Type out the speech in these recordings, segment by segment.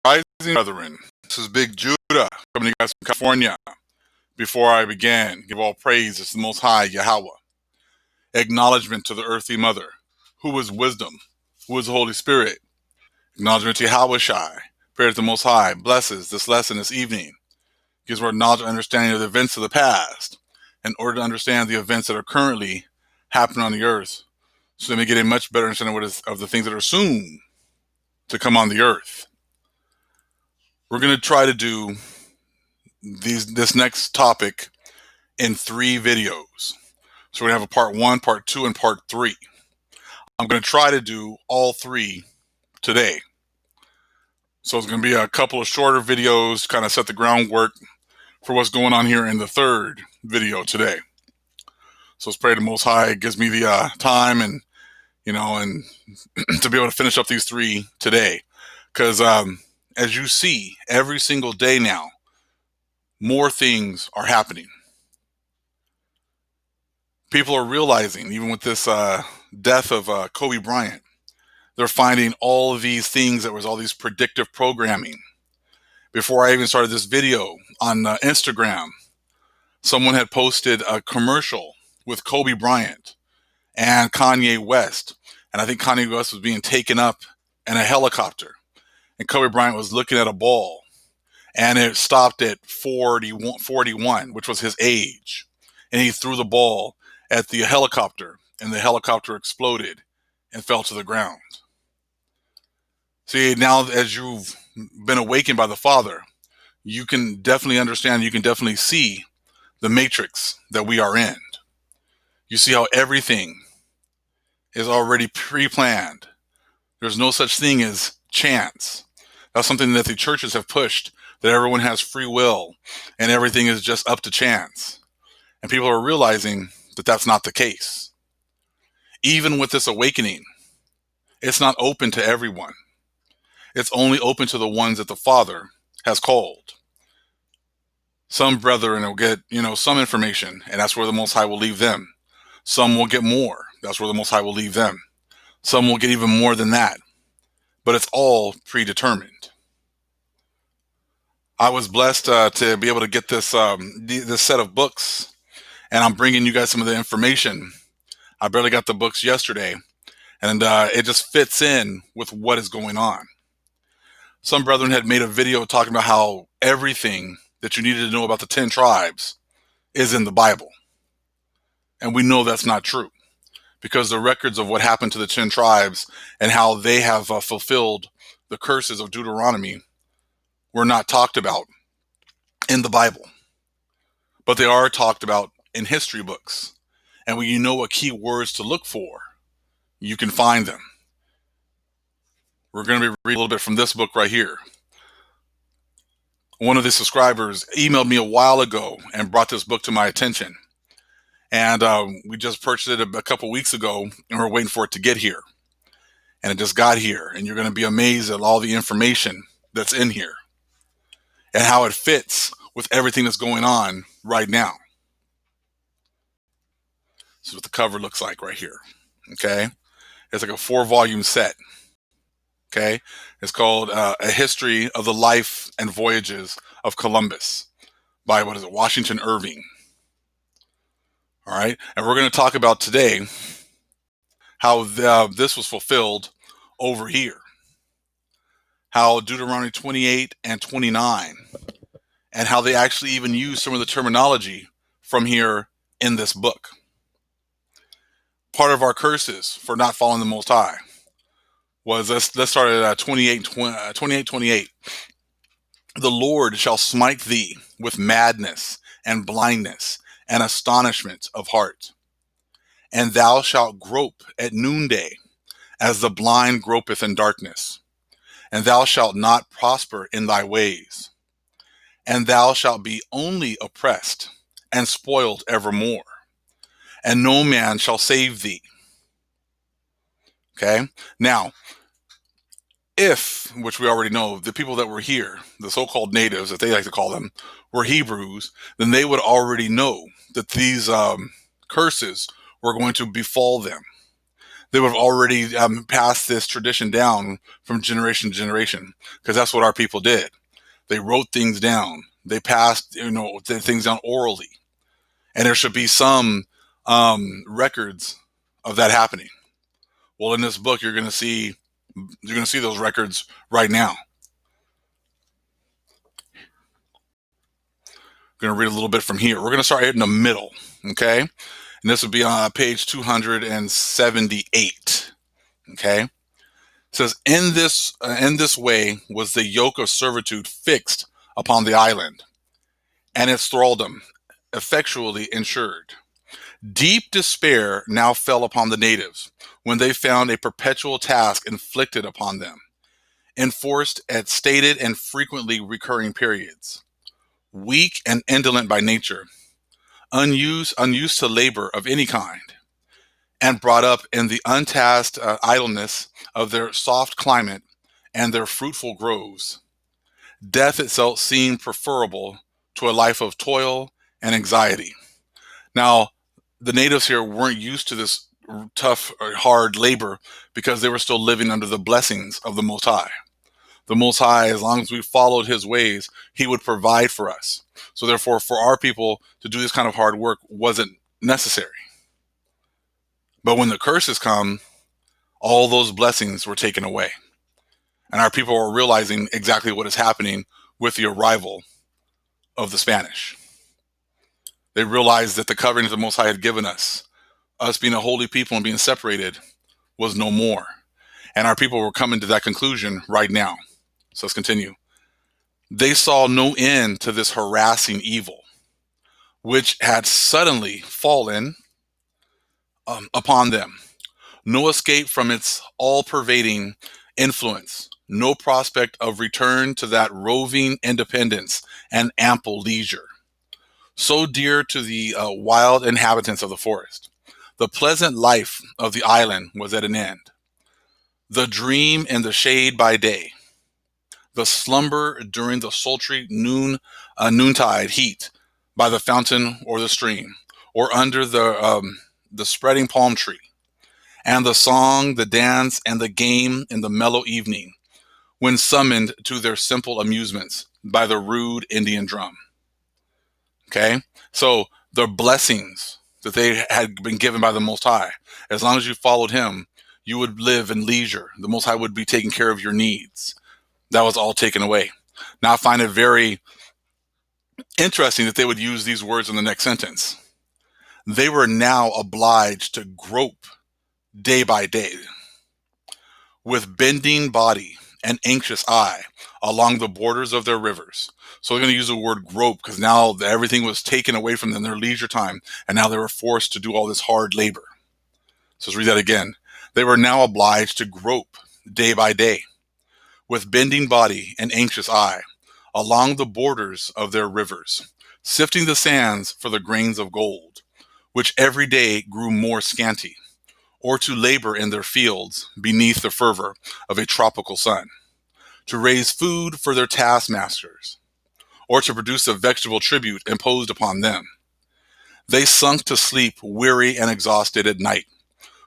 Rising brethren, this is Big Judah coming to you guys from California. Before I begin, give all praise to the Most High Yahweh. Acknowledgement to the earthly mother, who is wisdom, who is the Holy Spirit. Acknowledgement to Yahweh Shai. Prayer to the Most High blesses this lesson this evening. Gives more knowledge and understanding of the events of the past in order to understand the events that are currently happening on the earth, so that we get a much better understanding of the things that are soon to come on the earth. We're going to try to do this next topic in 3 videos. So we're going to have a part 1, part 2, and part 3. I'm going to try to do all 3 today. So it's going to be a couple of shorter videos to kind of set the groundwork for what's going on here in the 3rd video today. So let's pray the Most High gives me the time and to be able to finish up these 3 today. Because as you see, every single day now, more things are happening. People are realizing, even with this death of Kobe Bryant, they're finding all of these things that was all these predictive programming. Before I even started this video on Instagram, someone had posted a commercial with Kobe Bryant and Kanye West. And I think Kanye West was being taken up in a helicopter. And Kobe Bryant was looking at a ball. And it stopped at 41, which was his age. And he threw the ball at the helicopter, and the helicopter exploded and fell to the ground. See, now as you've been awakened by the Father, you can definitely understand, you can definitely see the matrix that we are in. You see how everything is already pre-planned. There's no such thing as chance. That's something that the churches have pushed, that everyone has free will and everything is just up to chance. And people are realizing that that's not the case. Even with this awakening, it's not open to everyone. It's only open to the ones that the Father has called. Some brethren will get, some information, and that's where the Most High will leave them. Some will get more. That's where the Most High will leave them. Some will get even more than that. But it's all predetermined. I was blessed to be able to get this set of books, and I'm bringing you guys some of the information. I barely got the books yesterday, and it just fits in with what is going on. Some brethren had made a video talking about how everything that you needed to know about the 10 tribes is in the Bible. And we know that's not true, because the records of what happened to the 10 tribes and how they have fulfilled the curses of Deuteronomy were not talked about in the Bible, but they are talked about in history books. And when you know what key words to look for, you can find them. We're going to be reading a little bit from this book right here. One of the subscribers emailed me a while ago and brought this book to my attention. And we just purchased it a couple weeks ago, and we're waiting for it to get here. And it just got here, and you're going to be amazed at all the information that's in here and how it fits with everything that's going on right now. This is what the cover looks like right here. Okay. It's like a 4-volume set. Okay. It's called A History of the Life and Voyages of Columbus by, Washington Irving. All right. And we're going to talk about today how this was fulfilled over here. How Deuteronomy 28 and 29, and how they actually even use some of the terminology from here in this book. Part of our curses for not following the Most High was, let's start at 28. The Lord shall smite thee with madness and blindness and astonishment of heart. And thou shalt grope at noonday, as the blind gropeth in darkness. And thou shalt not prosper in thy ways. And thou shalt be only oppressed and spoiled evermore. And no man shall save thee. Okay? Now, if, which we already know, the people that were here, the so-called natives, that they like to call them, were Hebrews, then they would already know that these curses were going to befall them. They would have already passed this tradition down from generation to generation, because that's what our people did. They wrote things down. They passed, things down orally, and there should be some records of that happening. Well, in this book, you're going to see those records right now. I'm going to read a little bit from here. We're going to start right in the middle, okay? And this will be on page 278. Okay, it says, in this way was the yoke of servitude fixed upon the island, and its thraldom effectually ensured. Deep despair now fell upon the natives when they found a perpetual task inflicted upon them, enforced at stated and frequently recurring periods. Weak and indolent by nature, unused to labor of any kind, and brought up in the untasked idleness of their soft climate and their fruitful groves, death itself seemed preferable to a life of toil and anxiety. Now, the natives here weren't used to this tough or hard labor because they were still living under the blessings of the Most High. The Most High, as long as we followed his ways, he would provide for us. So therefore, for our people to do this kind of hard work wasn't necessary. But when the curses come, all those blessings were taken away. And our people were realizing exactly what is happening with the arrival of the Spanish. They realized that the covering that the Most High had given us being a holy people and being separated, was no more. And our people were coming to that conclusion right now. So let's continue. They saw no end to this harassing evil, which had suddenly fallen upon them. No escape from its all-pervading influence, no prospect of return to that roving independence and ample leisure, so dear to the wild inhabitants of the forest. The pleasant life of the island was at an end. The dream in the shade by day, the slumber during the sultry noontide heat by the fountain or the stream, or under the spreading palm tree, and the song, the dance, and the game in the mellow evening, when summoned to their simple amusements by the rude Indian drum. Okay, so the blessings that they had been given by the Most High, as long as you followed him, you would live in leisure. The Most High would be taking care of your needs. That was all taken away. Now I find it very interesting that they would use these words in the next sentence. They were now obliged to grope day by day, with bending body and anxious eye, along the borders of their rivers. So they're going to use the word grope because now everything was taken away from them, their leisure time, and now they were forced to do all this hard labor. So let's read that again. They were now obliged to grope day by day, with bending body and anxious eye, along the borders of their rivers, sifting the sands for the grains of gold, which every day grew more scanty, or to labor in their fields beneath the fervor of a tropical sun, to raise food for their taskmasters, or to produce a vegetable tribute imposed upon them. They sunk to sleep weary and exhausted at night,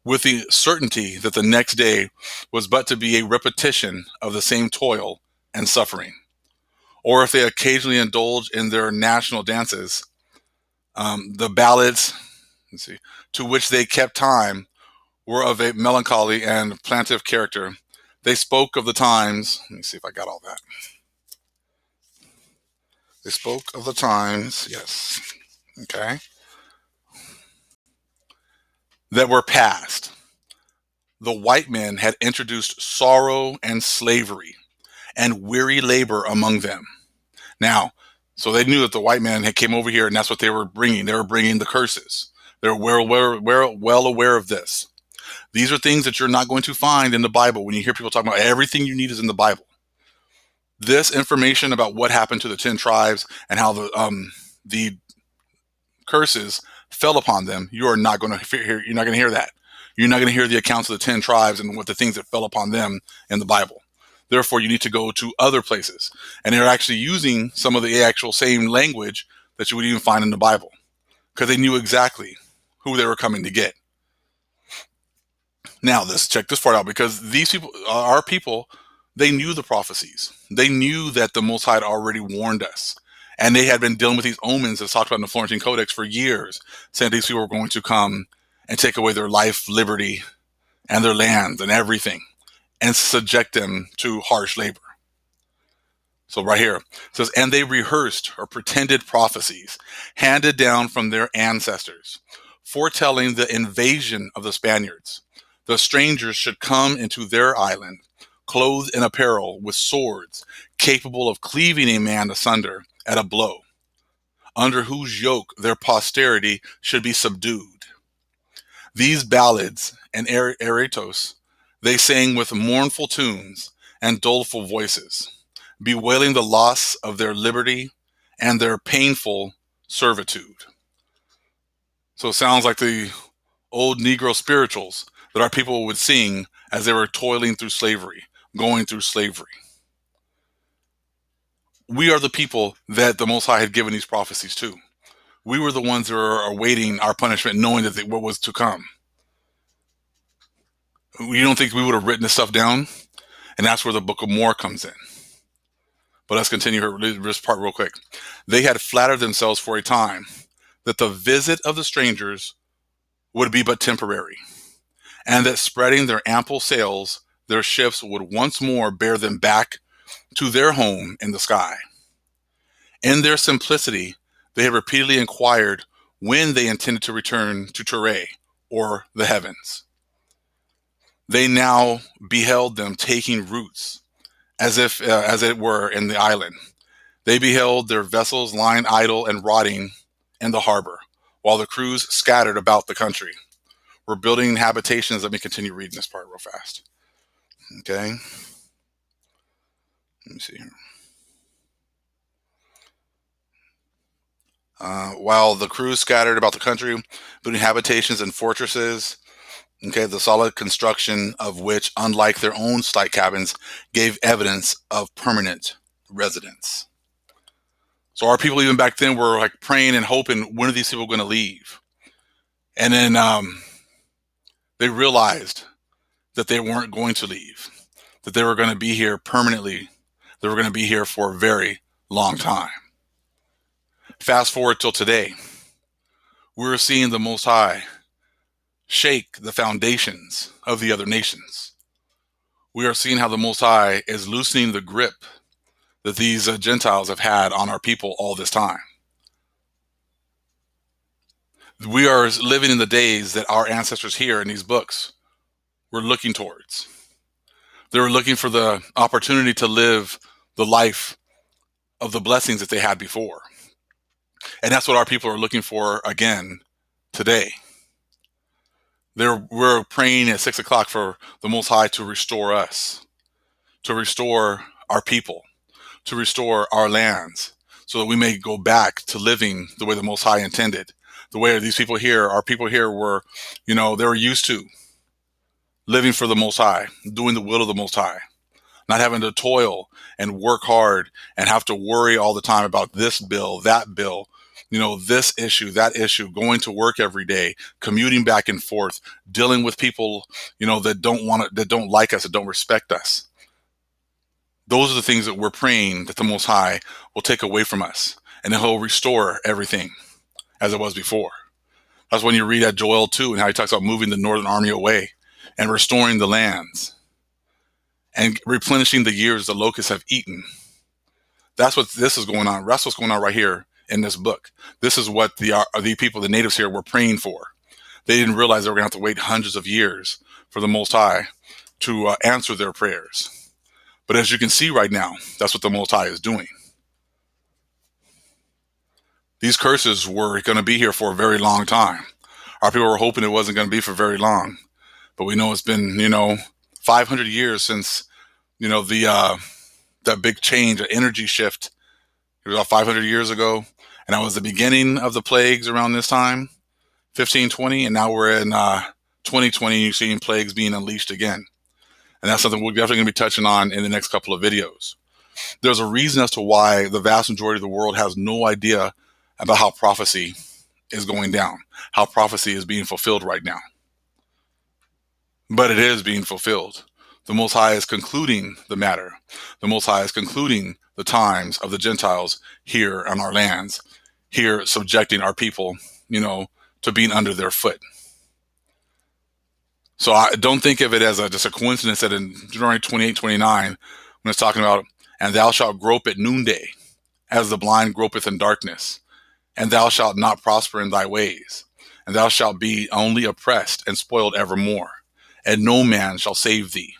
with the certainty that the next day was but to be a repetition of the same toil and suffering. Or if they occasionally indulged in their national dances, the ballads, to which they kept time, were of a melancholy and plaintive character. They spoke of the times, let me see if I got all that. They spoke of the times, yes, okay, that were past. The white men had introduced sorrow and slavery and weary labor among them. Now, so they knew that the white man had came over here and that's what they were bringing. They were bringing the curses. They're well aware of this. These are things that you're not going to find in the Bible when you hear people talking about everything you need is in the Bible. This information about what happened to the 10 tribes and how the curses fell upon them, you are not going to hear. You're not going to hear that. You're not going to hear the accounts of the 10 tribes and what the things that fell upon them in the Bible. Therefore, you need to go to other places. And they're actually using some of the actual same language that you would even find in the Bible because they knew exactly who they were coming to get. Now, let's check this part out, because these people, our people, they knew the prophecies. They knew that the Most High had already warned us. And they had been dealing with these omens as talked about in the Florentine Codex for years, saying these people were going to come and take away their life, liberty, and their lands and everything, and subject them to harsh labor. So right here it says, and they rehearsed or pretended prophecies handed down from their ancestors, foretelling the invasion of the Spaniards. The strangers should come into their island, clothed in apparel with swords, capable of cleaving a man asunder at a blow, under whose yoke their posterity should be subdued. These ballads and eretos they sang with mournful tunes and doleful voices, bewailing the loss of their liberty and their painful servitude. So it sounds like the old Negro spirituals that our people would sing as they were toiling through slavery, going through slavery. We are the people that the Most High had given these prophecies to. We were the ones that were awaiting our punishment, knowing that what was to come. You don't think we would have written this stuff down? And that's where the Book of More comes in. But let's continue this part real quick. They had flattered themselves for a time that the visit of the strangers would be but temporary, and that spreading their ample sails, their ships would once more bear them back to their home in the sky. In their simplicity, they had repeatedly inquired when they intended to return to Ture, or the heavens. They now beheld them taking roots, as it were, in the island. They beheld their vessels lying idle and rotting in the harbor, while the crews scattered about the country were building habitations. Let me continue reading this part real fast. Okay. Let me see here. While the crews scattered about the country, building habitations and fortresses, okay, the solid construction of which, unlike their own slight cabins, gave evidence of permanent residence. So our people, even back then, were like praying and hoping, when are these people going to leave? And then they realized that they weren't going to leave, that they were going to be here permanently. They were going to be here for a very long time. Fast forward till today, we're seeing the Most High shake the foundations of the other nations. We are seeing how the Most High is loosening the grip that these Gentiles have had on our people all this time. We are living in the days that our ancestors here in these books were looking towards. They were looking for the opportunity to live the life of the blessings that they had before. And that's what our people are looking for again today. We're praying at 6 o'clock for the Most High to restore us, to restore our people, to restore our lands, so that we may go back to living the way the Most High intended. The way these people here, our people here were, they were used to living for the Most High, doing the will of the Most High, not having to toil and work hard and have to worry all the time about this bill, that bill, this issue, that issue, going to work every day, commuting back and forth, dealing with people, that don't like us, that don't respect us. Those are the things that we're praying that the Most High will take away from us, and then He'll restore everything as it was before. That's when you read at Joel 2 and how he talks about moving the northern army away and restoring the lands and replenishing the years the locusts have eaten. That's what this is going on. That's what's going on right here in this book. This is what the people, the natives here, were praying for. They didn't realize they were going to have to wait hundreds of years for the Most High to answer their prayers. But as you can see right now, that's what the Most High is doing. These curses were going to be here for a very long time. Our people were hoping it wasn't going to be for very long. But we know it's been, 500 years since, that big change, an energy shift. It was about 500 years ago. And that was the beginning of the plagues around this time, 1520. And now we're in 2020, and you're seeing plagues being unleashed again. And that's something we're definitely going to be touching on in the next couple of videos. There's a reason as to why the vast majority of the world has no idea about how prophecy is going down, how prophecy is being fulfilled right now. but it is being fulfilled. The Most High is concluding the matter. The Most High is concluding the times of the Gentiles here on our lands, here subjecting our people, to being under their foot. So I don't think of it as just a coincidence that in Deuteronomy 28:29, when it's talking about, and thou shalt grope at noonday, as the blind gropeth in darkness, and thou shalt not prosper in thy ways, and thou shalt be only oppressed and spoiled evermore, and no man shall save thee.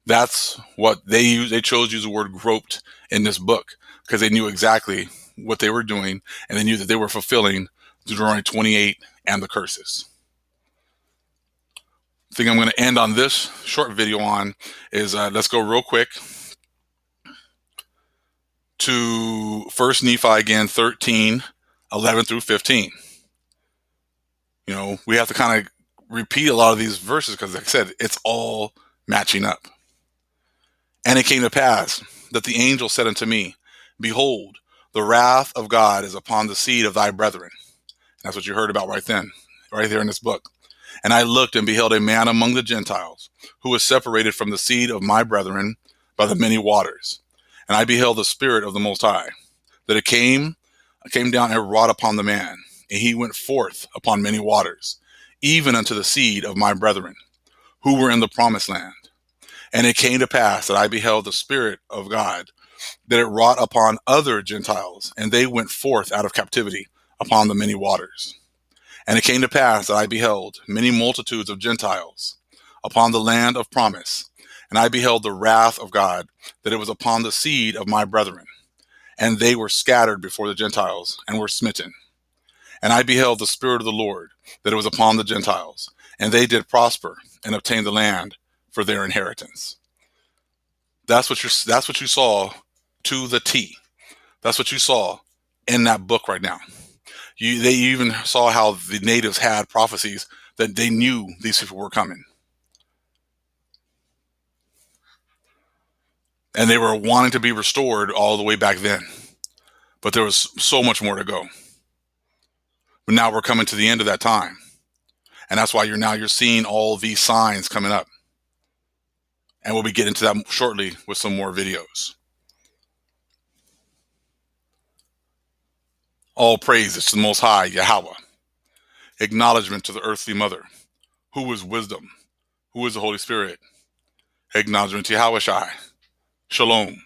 That's what they use. They chose to use the word groped in this book because they knew exactly what they were doing, and they knew that they were fulfilling Deuteronomy 28 and the curses. The thing I'm going to end on this short video on is let's go real quick to 1 Nephi again, 13:11 through 15. We have to kind of repeat a lot of these verses because, like I said, it's all matching up. And it came to pass that the angel said unto me, behold, the wrath of God is upon the seed of thy brethren. That's what you heard about right then, right there in this book. And I looked and beheld a man among the Gentiles, who was separated from the seed of my brethren by the many waters. And I beheld the Spirit of the Most High, that it came down and wrought upon the man. And he went forth upon many waters, even unto the seed of my brethren, who were in the promised land. And it came to pass that I beheld the Spirit of God, that it wrought upon other Gentiles, and they went forth out of captivity upon the many waters. And it came to pass that I beheld many multitudes of Gentiles upon the land of promise. And I beheld the wrath of God, that it was upon the seed of my brethren. And they were scattered before the Gentiles, and were smitten. And I beheld the Spirit of the Lord, that it was upon the Gentiles. And they did prosper, and obtain the land for their inheritance. That's what you saw to the T. That's what you saw in that book right now. They even saw how the natives had prophecies that they knew these people were coming. And they were wanting to be restored all the way back then. But there was so much more to go. But now we're coming to the end of that time. And that's why you're seeing all these signs coming up. And we'll be getting to that shortly with some more videos. All praise is to the Most High, Yahweh. Acknowledgement to the earthly mother, who is wisdom, who is the Holy Spirit. Acknowledgement to Yahweh Shai. Shalom.